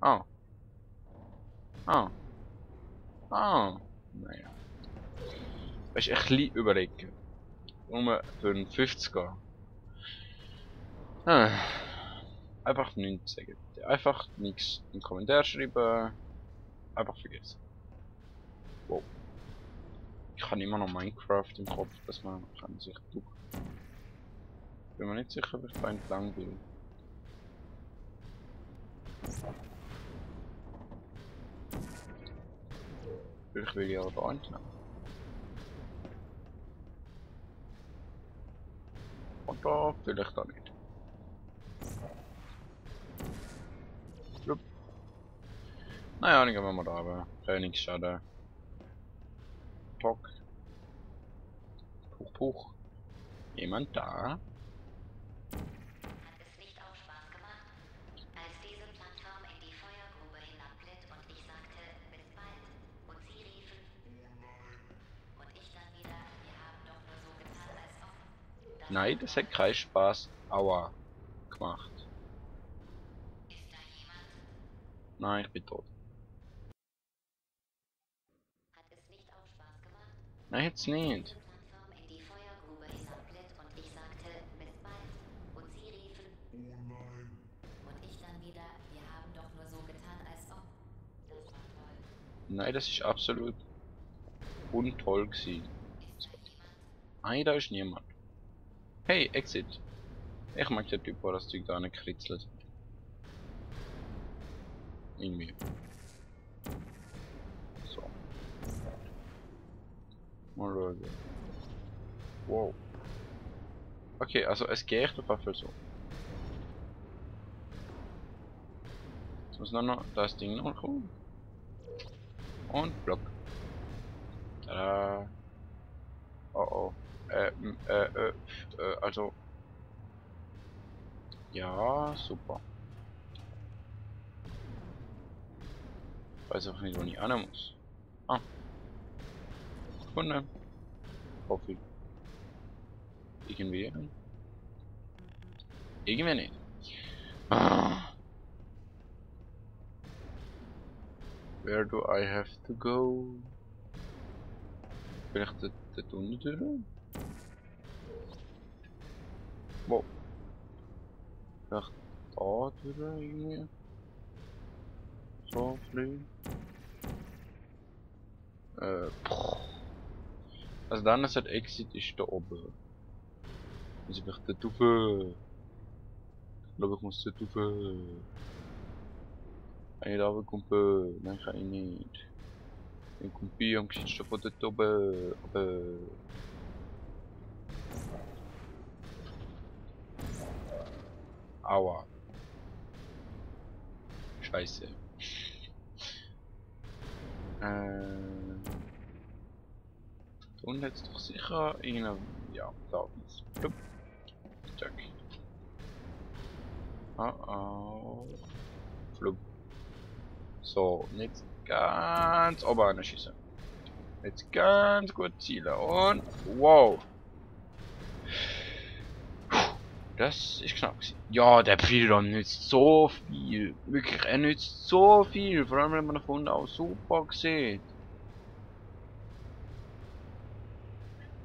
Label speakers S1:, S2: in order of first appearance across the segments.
S1: Ah. Ah. Ah. Naja. Weißt du, ein bisschen überlegen. Nur für einen 50er. Ah. Einfach nichts sagen. Einfach nichts in den Kommentar schreiben. Einfach vergessen. Wow. Ich habe immer noch Minecraft im Kopf, dass man kann sich durch. Bin mir nicht sicher, ob ich da entlang will. Vielleicht will ich auch da entlang. Oder vielleicht auch nicht. Blub. Naja, dann gehen wir mal da runter. Trainingsschaden. Tock. Puch, puch. Jemand da?
S2: Hat es nicht auch Spaß gemacht, als diese Plattform in die Feuergrube hinabglitt und ich sagte, bis bald. Und sie riefen, und ich dann wieder, wir haben doch nur so getan, als ob. Das
S1: Nein, das hat keinen Spaß. Aua. Gemacht.
S2: ist da jemand?
S1: Nein, ich bin tot.
S2: Hat es nicht auch Spaß gemacht,
S1: Nein, jetzt
S2: als
S1: nicht.
S2: diese Plattform in die Feuergrube hinabglitt und ich sagte, bis bald. Und sie riefen, und ich dann wieder, wir haben doch nur so getan, als ob. Das war toll.
S1: Nein, das ist absolut untoll gewesen.
S2: Ist da jemand?
S1: Nein, da ist niemand. Hey, Exit. Ich mag den Typ, der das Zeug da nicht kritzelt. Irgendwie. So. Mal schauen. Wow. Okay, also es geht auf jeden Fall so. Jetzt muss noch das Ding noch kommen. Und Block. Tada. Oh oh. Also. Ja, super. Weiß auch nicht, wo ich an muss. Ah. Gefunden. Hoffe ich. Irgendwie. Irgendwie nicht. Ah. Where do I have to go? Vielleicht dort unten durch? Wow. Vielleicht da durch irgendwie? So früh? Poch. Also dann ist halt Exit ist da oben. Muss ich vielleicht dort rauf? Ich glaube, ich muss dort rauf. Kann ich da runterkommen? Nein, kann ich nicht. Ich komme bei und geschießt von dort oben. Aber... Aua. Scheiße. Und jetzt doch sicher irgendein... Ja, da ist. Plupp. Zack. Oh oh. Flup. So, und jetzt ganz oben schießen. Jetzt ganz gut zielen und wow. Das ist knapp gewesen. Ja, der Pfeilraum nützt so viel. Wirklich, er nützt so viel. Vor allem, wenn man von auch super sieht.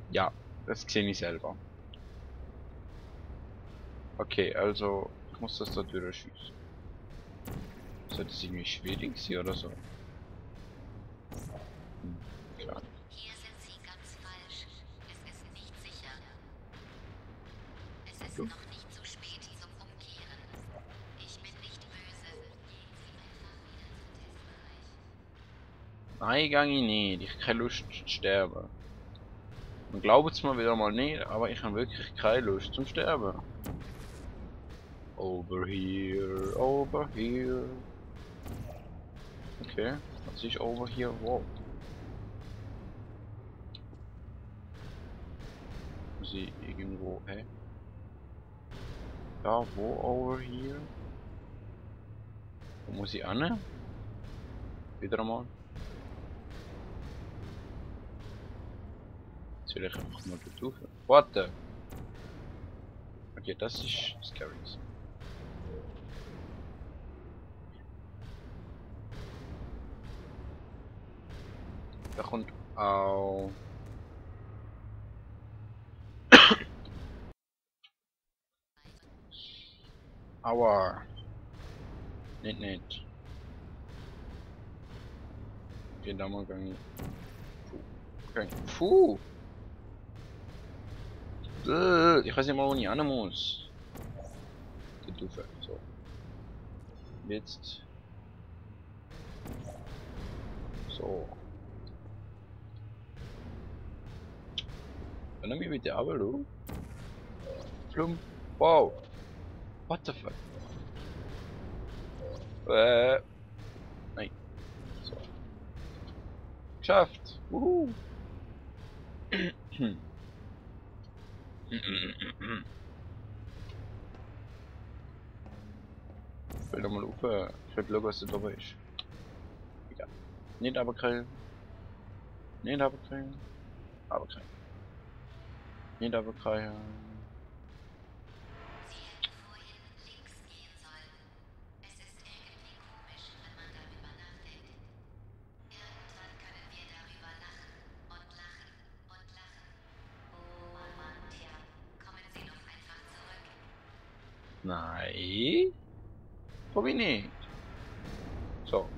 S1: Ja, das sehe ich selber. Okay, also, ich muss das da durchschießen. Sollte es irgendwie schwierig sein oder so? Klar.
S2: Hier sind Sie ganz falsch. Es ist nicht sicher. Es ist
S1: So.
S2: noch nicht zu spät zum Umkehren. Ich bin nicht böse. Gehen Sie einfach wieder zum Testbereich.
S1: Nein, gang ich nicht. Ich habe keine Lust zu sterben. Man glaubt es mir wieder mal nicht, aber ich habe wirklich keine Lust zum Sterben. Over here, over here. Okay, was ist over here? Wow. Muss ich irgendwo, hä? Ja, wo over here? Wo muss ich an? Wieder einmal. Jetzt will ich einfach mal dort rauf. What the? Okay, das ist scary. Da kommt auch. Aua. Nicht. Okay, da mal gehen. Okay. Puh. Ich weiß nicht mal, wo ich hin muss. Die Duffe. So. Jetzt. So. Können wir bitte aber, du? Flum. Wow. What the fuck? Nein. So. Geschafft. Wuhu. Ich will doch mal auf. Ich will schauen, was da drüber ist. Egal. Nicht runterkriegen. Nicht runterkriegen. Runterkriegen. Nicht runterkriegen.
S2: Sie hätten vorhin links gehen sollen. Es ist irgendwie komisch, wenn man darüber nachdenkt. Irgendwann können wir darüber lachen und lachen und lachen. Oh Mann, tja, kommen Sie doch einfach zurück.
S1: Nein. Komm ich nicht. So.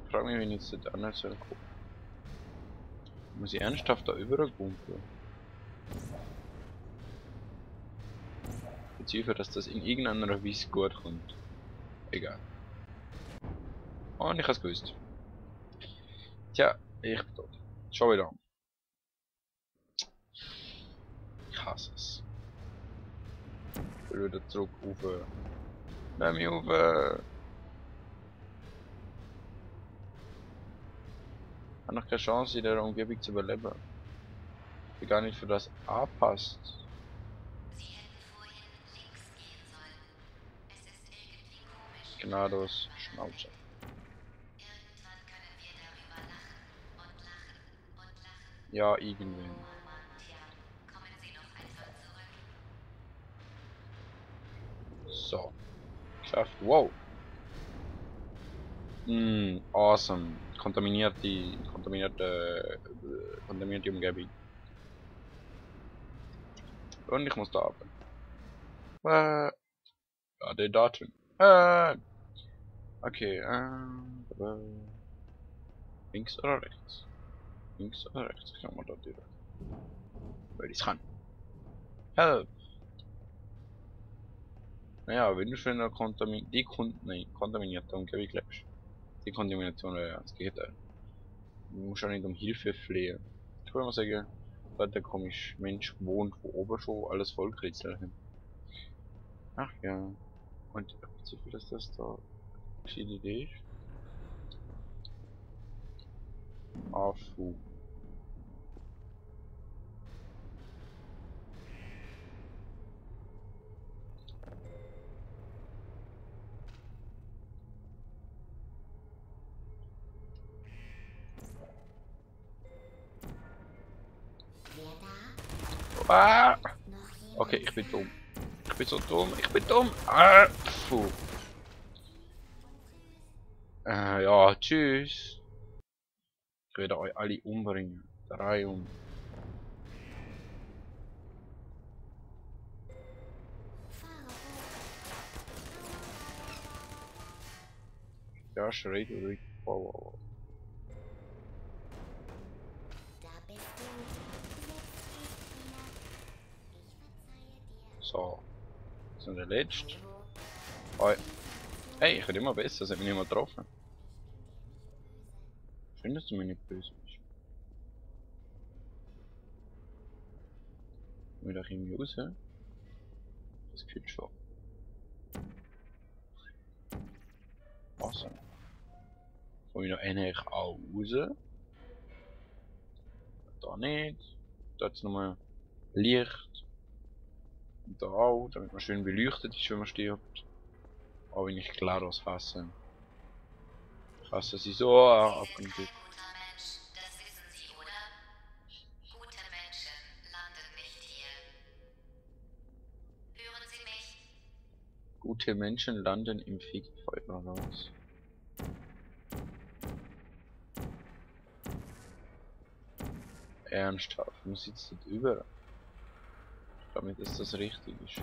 S1: Ich frage mich, wenn jetzt das anders soll kommen. Muss ich ernsthaft da übergumpen? Beziehungsweise, dass das in irgendeiner Weise gut kommt. Egal. Und ich hab's gewusst. Tja, ich bin tot. Schon wieder. Ich hasse es. Ich will wieder zurück auf. Nimm mich auf. Ich habe noch keine Chance in der Umgebung zu überleben. Ich bin gar nicht für das anpasst.
S2: Sie hätten vorhin links gehen sollen. Es ist irgendwie komisch.
S1: Gnados Schnauze.
S2: Irgendwann können wir darüber lachen und lachen und lachen.
S1: Ja, irgendwann.
S2: Oh Mann, tja, kommen Sie doch einfach zurück.
S1: So. Geschafft. Wow. Awesome. Kontaminierte Umgebung. Und ich muss da ab. Ja, die Daten. Okay, links oder rechts? Links oder rechts? Kann man da direkt. Weil ich's kann. Help! Naja, wenn du schon in einer kontaminierten Umgebung lebst. Die Kontamination wäre ja das Gegenteil. Du musst auch nicht um Hilfe flehen. Ich würde mal sagen, da hat der komische Mensch gewohnt, wo oben schon alles vollkritzelt hin. Ach ja. Und ich bezweifle, dass das da die Idee ist. Afu.
S2: Wer da?
S1: Ah!
S2: Noch jemand?
S1: Okay, ich bin dumm. Ich bin so dumm. Ich bin dumm. Ah! Puh. Ja, tschüss. Ich werde euch alle umbringen. Drei um.
S2: Fahre
S1: Ja, schreit ruhig. Wow.
S2: da bist du. Ich verzeihe dir.
S1: So. Das sind der letzte.
S2: Hallo?
S1: Oi. Hey, ich werde immer besser. Das hat mich nicht mal getroffen. Schön, dass du mir nicht böse bist. Will ich irgendwie raus? Das geht schon. Awesome. Komme ich noch endlich auch raus? Da nicht. Da jetzt nochmal Licht. Und da auch, damit man schön beleuchtet ist, wenn man stirbt. Auch wenn ich GLaDOS hasse. Ich hasse sie so abgrundtief.
S2: Kein guter Mensch, das wissen Sie, oder? Gute Menschen landen nicht hier. Hören Sie mich?
S1: Gute Menschen landen im Fegefeuer raus. ernsthaft, muss jetzt nicht über. Damit ist das richtig ist.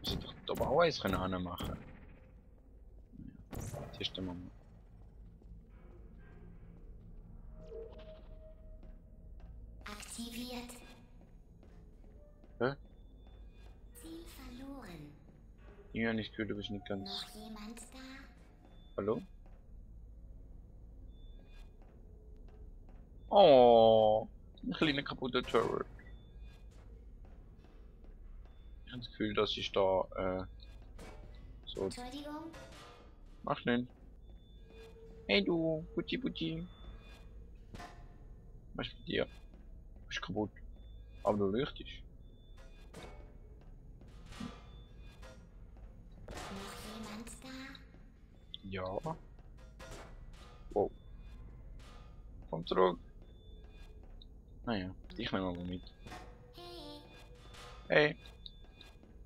S1: Muss ich doch da auch eins machen. Ja, testen wir mal.
S2: Aktiviert.
S1: Hä?
S2: Ziel verloren.
S1: Ja, nicht gehört, du bist nicht ganz.
S2: Noch jemand da?
S1: Hallo? Oh, ein kleiner kaputter Turret. Ich habe das Gefühl, dass ich da, so.
S2: Entschuldigung?
S1: Mach nicht. Hey du, Putti Putti. Was ist mit dir? Du bist kaputt. Aber du leuchtest.
S2: Noch jemand da?
S1: Ja. Wow. Komm zurück. Naja, dich nehmen wir mal mit.
S2: Hey,
S1: Hey.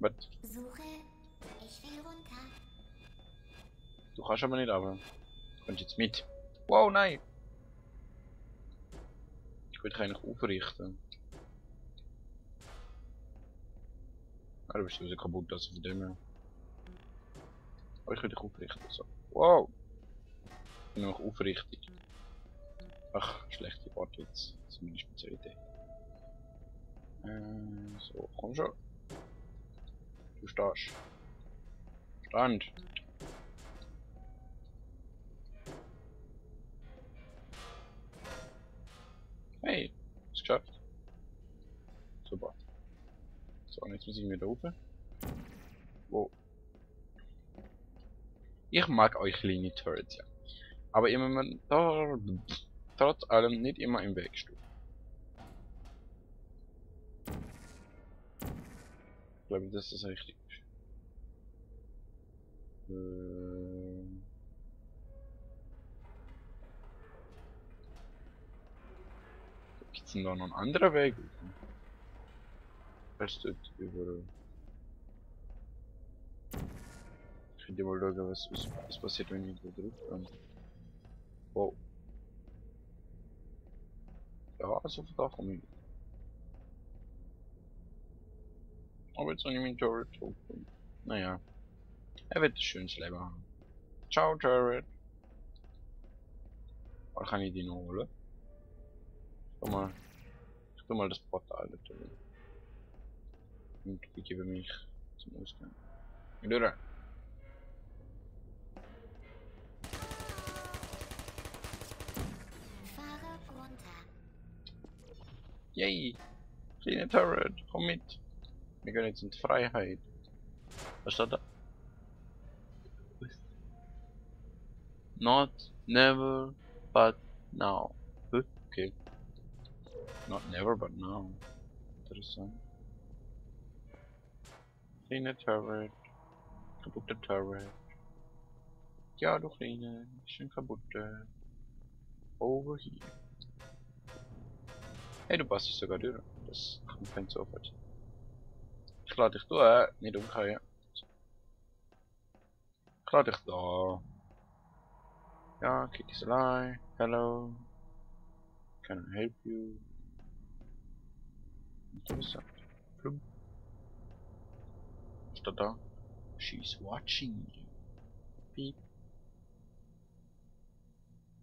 S1: Was?
S2: Suche. Ich will runter.
S1: Du kannst aber nicht, aber. Du kommst jetzt mit. Wow, nein. Ich will dich eigentlich aufrichten. Ah, du bist sowieso kaputt, also von dem her. Aber ich will dich aufrichten. So. Wow. Ich bin noch aufrichtig. Ach, schlechte Worte jetzt. Das ist meine Spezialität. So, komm schon. Du stehst. Stand. Hey, ist geschafft. Super. So, und jetzt muss ich wieder rauf. Wow. Ich mag euch kleine Turrets, ja. Aber immer man da trotz allem nicht immer im Weg stehen. Ich glaube, dass das richtig ist. Gibt es denn da noch einen anderen Weg? Als dort über. Ich könnte mal schauen, was passiert, wenn ich da drauf bin. Wow. Ja, also von da komme ich. Aber jetzt noch nicht mein Turret hochkommen. Naja. Er wird ein schönes Leben haben. Ciao, Turret. Oder kann ich die noch holen? Ich tu mal das Portal da drin. Und begebe mich zum Ausgang. Durch.
S2: Fahre runter.
S1: Yay! Kleine Turret, komm mit! Wir gehen jetzt in die Freiheit. Was steht da? Not, never, but now. Okay. Not never, but now. Interessant. Kleine Turret. Kaputte Turret. Ja, du Kleine. Schön kaputte. Over here. Hey, du passt dich sogar durch. Das kommt kein Zufall. Ich lade dich durch, nicht umkehren. Ich lade dich da. Ja, Kitty's alive. Hello. Can I help you? Interessant. Plum. Was steht da? She's watching you. Beep.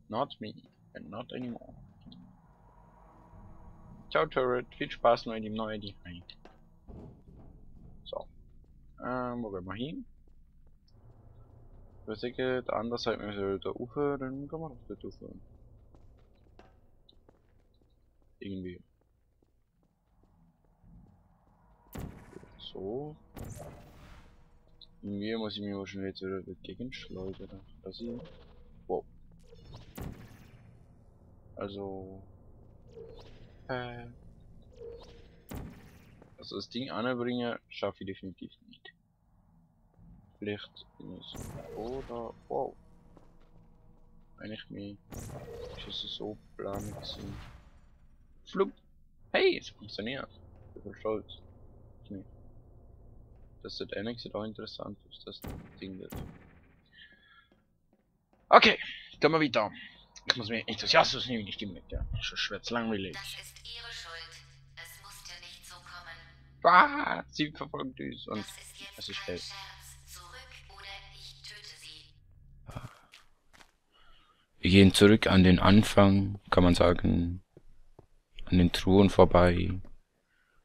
S1: Not me. And not anymore. Ciao Turret. Viel Spaß noch in dem neuen Design. So. Wo gehen wir hin? Ich weiß der andere Seite müssen wir da rauf, dann gehen wir doch dort rauf. Irgendwie. So. Irgendwie muss ich mich wahrscheinlich jetzt wieder dagegen schleudern. Das hier. Wow. Also. Also das Ding anbringen schaffe ich definitiv nicht. Vielleicht ist es. Oder. Wow. Wenn ich mich. Ist es so planen gewesen. Flup. Hey, es funktioniert. Ich bin stolz. Nee. Das sieht ehrlich gesagt auch interessant aus, das Ding dort. Okay, gehen wir weiter. Ich muss mir Enthusiasmus nehmen, nicht die mit, ja. Schon schwer langweilig.
S2: Das ist Ihre Schuld. Es musste nicht so kommen.
S1: Ah, sie verfolgt uns und
S2: Das ist jetzt
S1: es ist
S2: kein
S1: hell.
S2: Scherz. Zurück oder ich töte Sie.
S1: Wir gehen zurück an den Anfang, kann man sagen. An den Truhen vorbei.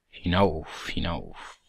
S1: Hinauf, hinauf.